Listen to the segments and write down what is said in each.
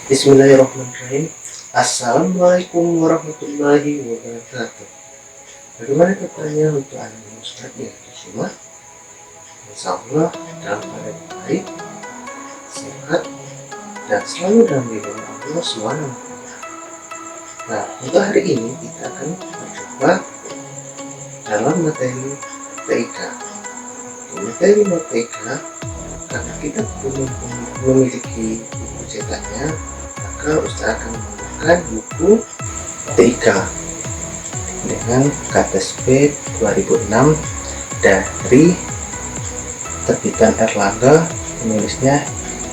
Bismillahirrahmanirrahim. Assalamualaikum warahmatullahi wabarakatuh. Bagaimana katanya untuk anak Ustaz yang disimak? Insya Allah dalam keadaan baik, sehat, dan selalu dalam lindungan Allah SWT. Nah, untuk hari ini kita akan mencoba dalam materi TIK. Materi TIK, karena kita belum memiliki buku cetaknya, maka Ustaz akan menggunakan buku TIK dengan KTSP 2006 dari terbitan Erlangga, penulisnya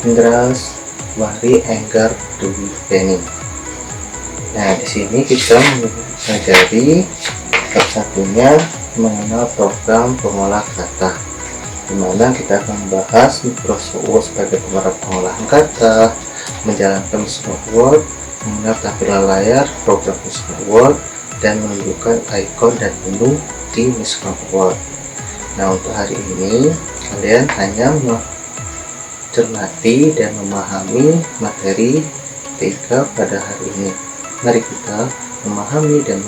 Indras Wahri Enggar Dwi Beni. Nah, di sini kita mempelajari satunya mengenal program pengolah kata, di mana kita akan membahas Microsoft Word sebagai pengolahan kata, menjalankan Microsoft Word, mengenal tampilan layar program Microsoft Word, dan menunjukkan ikon dan menu di Microsoft Word. Nah, untuk hari ini kalian hanya mencermati dan memahami materi TIK pada hari ini. Mari kita memahami dan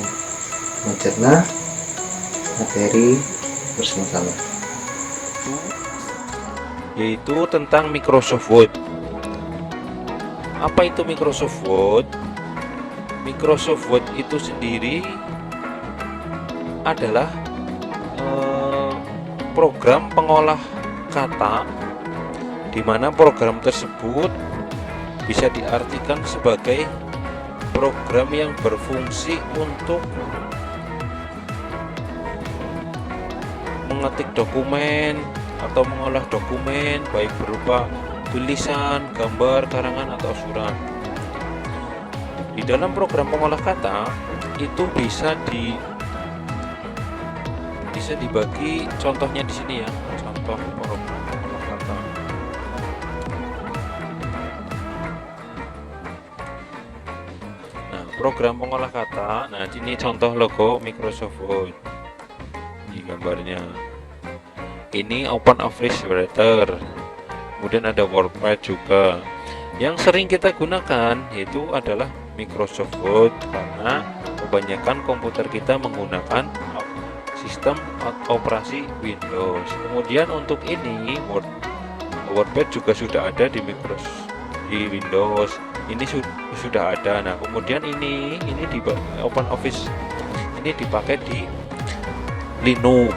mencerna materi bersama-sama, yaitu tentang Microsoft Word. Apa itu Microsoft Word? Microsoft Word itu sendiri adalah program pengolah kata, di mana program tersebut bisa diartikan sebagai program yang berfungsi untuk mengetik dokumen atau mengolah dokumen, baik berupa tulisan, gambar, karangan, atau surat. Di dalam program pengolah kata itu bisa dibagi, contohnya di sini ya, contoh program pengolah kata. Nah, program pengolah kata, nah ini contoh logo Microsoft Word di gambarnya. Ini Open Office Writer, kemudian ada WordPad juga. Yang sering kita gunakan itu adalah Microsoft Word, karena kebanyakan komputer kita menggunakan sistem operasi Windows. Kemudian untuk ini WordPad juga sudah ada di Windows. Ini sudah ada. Nah, kemudian ini di Open Office ini dipakai di Linux.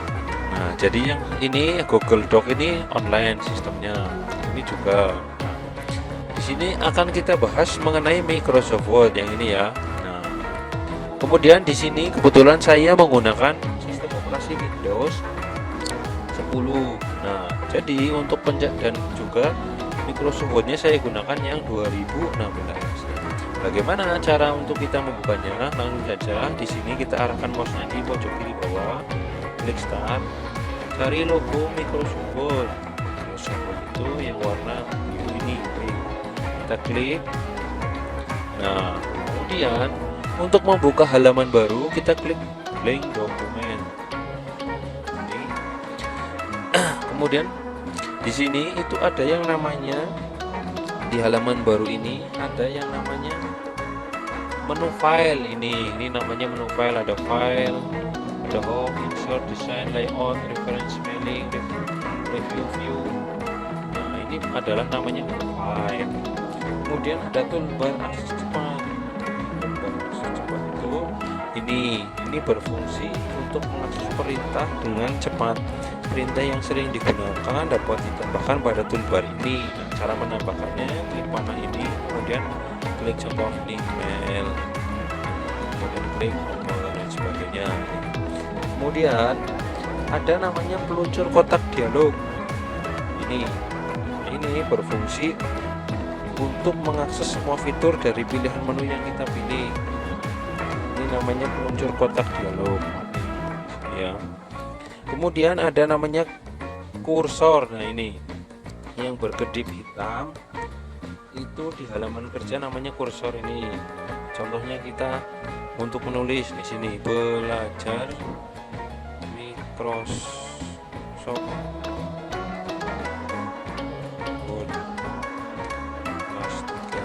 Nah, jadi yang ini Google Doc ini online sistemnya. Ini juga. Di sini akan kita bahas mengenai Microsoft Word yang ini ya. Nah, kemudian di sini kebetulan saya menggunakan sistem operasi Windows 10. Nah, jadi untuk dan juga Microsoft Word-nya saya gunakan yang 2016. Bagaimana cara untuk kita membukanya? Langsung saja di sini kita arahkan mouse-nya di pojok kiri bawah, klik start, cari logo Microsoft Word. Microsoft Word itu yang warna biru ini. Kita klik. Nah, kemudian untuk membuka halaman baru kita klik blank dokumen. Kemudian di sini itu ada yang namanya, di halaman baru ini ada yang namanya menu file. Ini namanya menu file. Ada file, ada home, insert, design, layout, reference, mailing, review view. Nah, ini adalah namanya menu file. Kemudian ada toolbar akses cepat. Toolbar akses cepat itu ini berfungsi untuk mengakses perintah dengan cepat. Perintah yang sering digunakan dapat ditambahkan pada toolbar ini. Nah, cara menambahkannya, klik panah ini, kemudian klik contoh email, kemudian klik open dan sebagainya. Kemudian ada namanya peluncur kotak dialog. Ini berfungsi untuk mengakses semua fitur dari pilihan menu yang kita pilih. Ini namanya peluncur kotak dialog ya. Kemudian ada namanya kursor. Nah, ini yang berkedip hitam itu di halaman kerja namanya kursor. Ini contohnya kita untuk menulis di sini, belajar Microsoft Word kelas 3.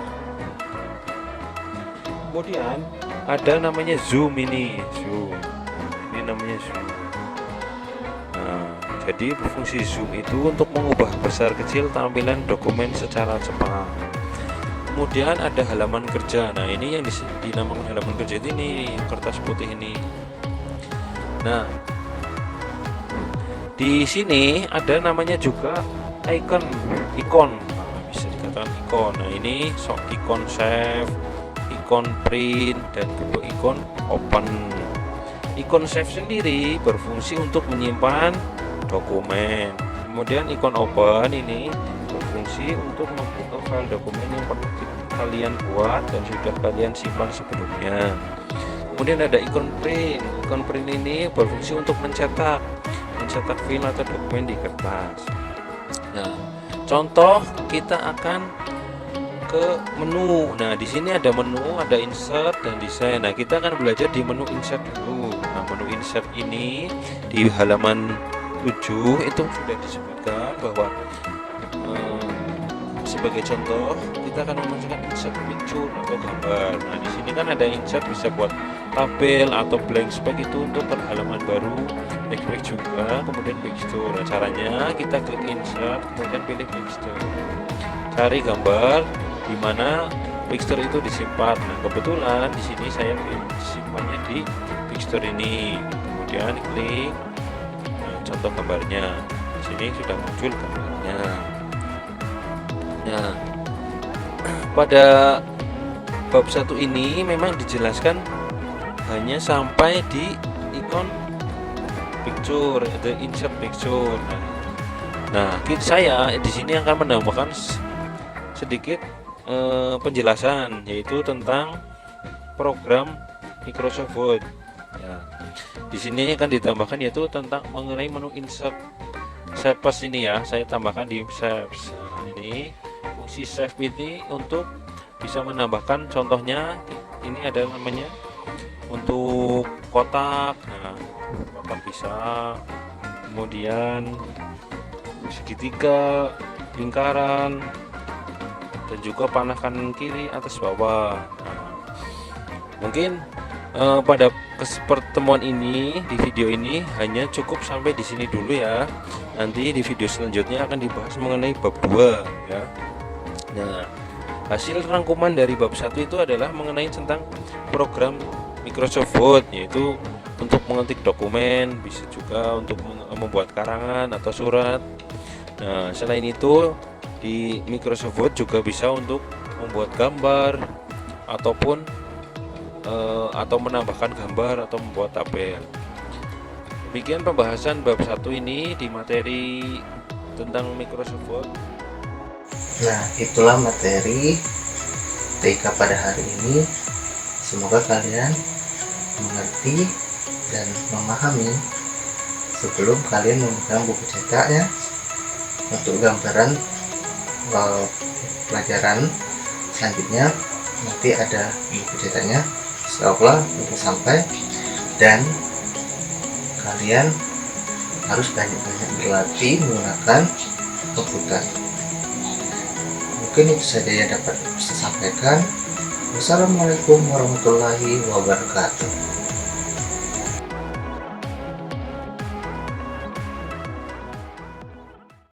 Kemudian ada namanya zoom, ini namanya zoom. Nah, jadi fungsi zoom itu untuk mengubah besar kecil tampilan dokumen secara cepat. Kemudian ada halaman kerja. Nah, ini yang dinamakan halaman kerja ini kertas putih ini. Nah, di sini ada namanya juga ikon. Nah, bisa dikatakan ikon. Nah, ini ikon save, ikon print, dan ikon open. Ikon save sendiri berfungsi untuk menyimpan dokumen. Kemudian ikon open ini berfungsi untuk membuka file dokumen yang pernah kalian buat dan sudah kalian simpan sebelumnya. Kemudian ada ikon print. Ikon print ini berfungsi untuk mencetak file atau dokumen di kertas. Nah, contoh kita akan ke menu. Nah, di sini ada menu, ada insert dan desain. Nah, kita akan belajar di menu insert dulu. Nah, menu insert ini di halaman 7 itu sudah disebutkan bahwa sebagai contoh kita akan memasukkan insert picture atau gambar. Nah, di sini kan ada insert bisa buat tabel atau blank spek, itu untuk halaman baru, back juga, kemudian picture. Nah, caranya kita klik insert, kemudian pilih picture, cari gambar di mana picture itu disimpan. Nah, kebetulan di sini saya simpannya di picture ini. Kemudian klik contoh gambarnya. Di sini sudah muncul gambarnya. Nah, pada bab 1 ini memang dijelaskan hanya sampai di ikon picture, the insert picture. Nah, saya di sini akan menambahkan sedikit penjelasan, yaitu tentang program Microsoft Word. Ya, di sini akan ditambahkan yaitu tentang mengenai menu insert shapes ini ya. Saya tambahkan di shapes. Nah, ini fungsi save ini untuk bisa menambahkan, contohnya ini ada namanya untuk kotak. Nah, kotak bisa, kemudian segitiga, lingkaran, dan juga panah kanan kiri, atas bawah. Nah, mungkin pada pertemuan ini, di video ini hanya cukup sampai di sini dulu ya. Nanti di video selanjutnya akan dibahas mengenai bab 2 ya. Nah, hasil rangkuman dari bab 1 itu adalah mengenai tentang program Microsoft Word, yaitu untuk mengetik dokumen, bisa juga untuk membuat karangan atau surat. Nah, selain itu di Microsoft Word juga bisa untuk membuat gambar ataupun atau menambahkan gambar atau membuat tabel. Demikian pembahasan bab 1 ini di materi tentang Microsoft Word. Nah, itulah materi TK pada hari ini. Semoga kalian mengerti dan memahami sebelum kalian memegang buku cetaknya. Untuk gambaran pelajaran selanjutnya nanti ada buku cetaknya, seolah untuk sampai, dan kalian harus banyak-banyak berlatih menggunakan komputer. Mungkin itu saja yang dapat saya sampaikan. Wassalamualaikum warahmatullahi wabarakatuh.